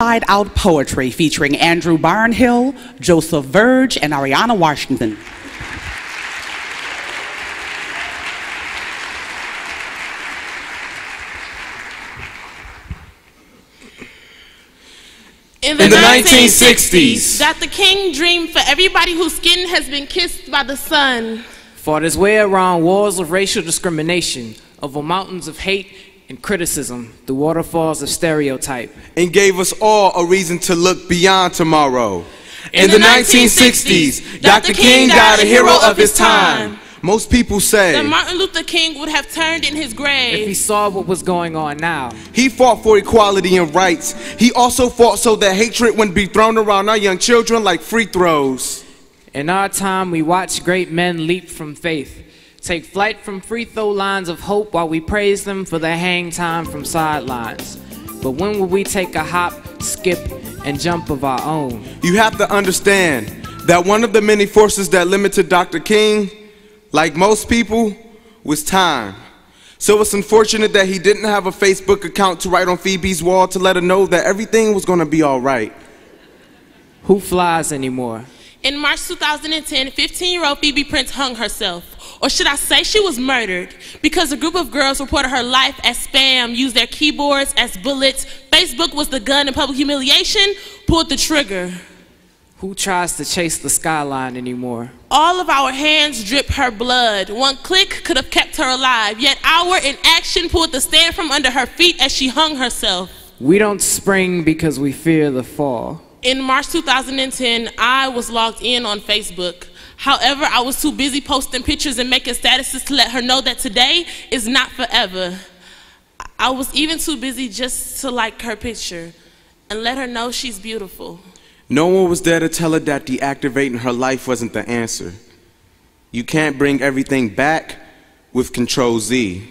InsideOut Poetry featuring Andrew Barnhill, Joseph Verge, and Ariana Washington. In the 1960s, Dr. King dreamed for everybody whose skin has been kissed by the sun. Fought his way around walls of racial discrimination, over mountains of hate and criticism, the waterfalls of stereotype. And gave us all a reason to look beyond tomorrow. In the 1960s, Dr. King died a hero of his time. Most people say that Martin Luther King would have turned in his grave if he saw what was going on now. He fought for equality and rights. He also fought so that hatred wouldn't be thrown around our young children like free throws. In our time, we watch great men leap from faith, take flight from free throw lines of hope while we praise them for their hang time from sidelines. But when will we take a hop, skip, and jump of our own? You have to understand that one of the many forces that limited Dr. King, like most people, was time. So it's unfortunate that he didn't have a Facebook account to write on Phoebe's wall to let her know that everything was gonna be all right. Who flies anymore? In March 2010, 15-year-old Phoebe Prince hung herself. Or should I say she was murdered, because a group of girls reported her life as spam, used their keyboards as bullets. Facebook was the gun in public humiliation, pulled the trigger. Who tries to chase the skyline anymore? All of our hands drip her blood. One click could have kept her alive, yet our inaction pulled the stand from under her feet as she hung herself. We don't spring because we fear the fall. In March 2010, I was logged in on Facebook. However, I was too busy posting pictures and making statuses to let her know that today is not forever. I was even too busy just to like her picture and let her know she's beautiful. No one was there to tell her that deactivating her life wasn't the answer. You can't bring everything back with Control Z.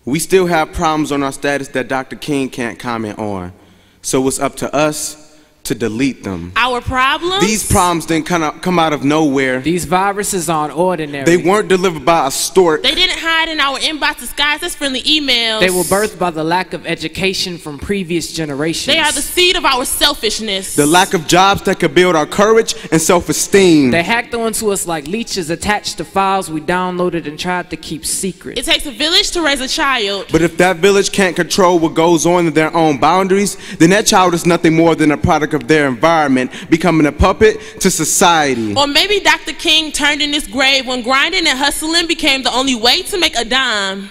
We still have problems on our status that Dr. King can't comment on. So it's up to us to delete them. Our problems? These problems didn't come out of nowhere. These viruses aren't ordinary. They weren't delivered by a stork. They didn't hide in our inbox disguised as friendly emails. They were birthed by the lack of education from previous generations. They are the seed of our selfishness. The lack of jobs that could build our courage and self-esteem. They hacked onto us like leeches attached to files we downloaded and tried to keep secret. It takes a village to raise a child. But if that village can't control what goes on in their own boundaries, then that child is nothing more than a product of their environment, becoming a puppet to society. Or maybe Dr. King turned in his grave when grinding and hustling became the only way to make a dime.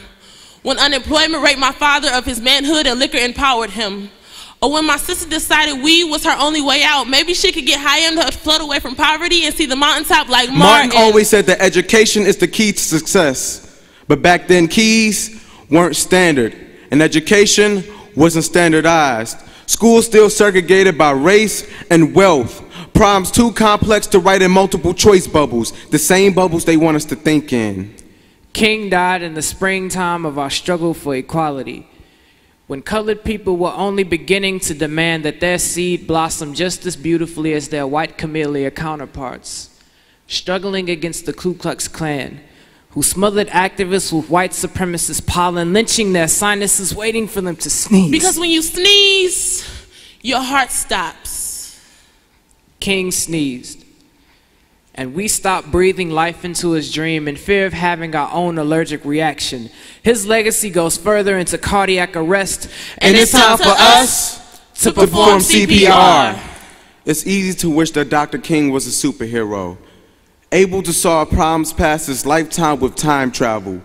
When unemployment raped my father of his manhood and liquor empowered him. Or when my sister decided weed was her only way out, maybe she could get high enough to float away from poverty and see the mountaintop like Martin. Martin always said that education is the key to success. But back then, keys weren't standard, and education wasn't standardized. Schools still segregated by race and wealth. Problems too complex to write in multiple choice bubbles, the same bubbles they want us to think in. King died in the springtime of our struggle for equality, when colored people were only beginning to demand that their seed blossom just as beautifully as their white camellia counterparts, struggling against the Ku Klux Klan, who smothered activists with white supremacist pollen, lynching their sinuses, waiting for them to sneeze. Because when you sneeze, your heart stops. King sneezed, and we stopped breathing life into his dream in fear of having our own allergic reaction. His legacy goes further into cardiac arrest, and it's time for us to perform CPR. It's easy to wish that Dr. King was a superhero, able to solve problems past his lifetime with time travel.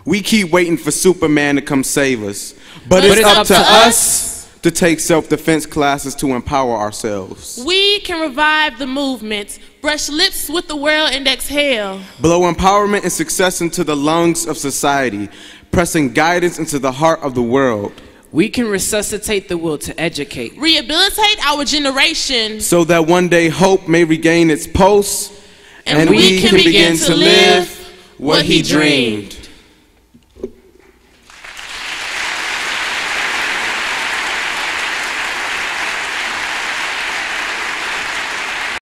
We keep waiting for Superman to come save us. But it's up to us to take self-defense classes to empower ourselves. We can revive the movement, brush lips with the world and exhale. Blow empowerment and success into the lungs of society, pressing guidance into the heart of the world. We can resuscitate the will to educate. Rehabilitate our generation. So that one day hope may regain its pulse, and we can begin to live what he dreamed.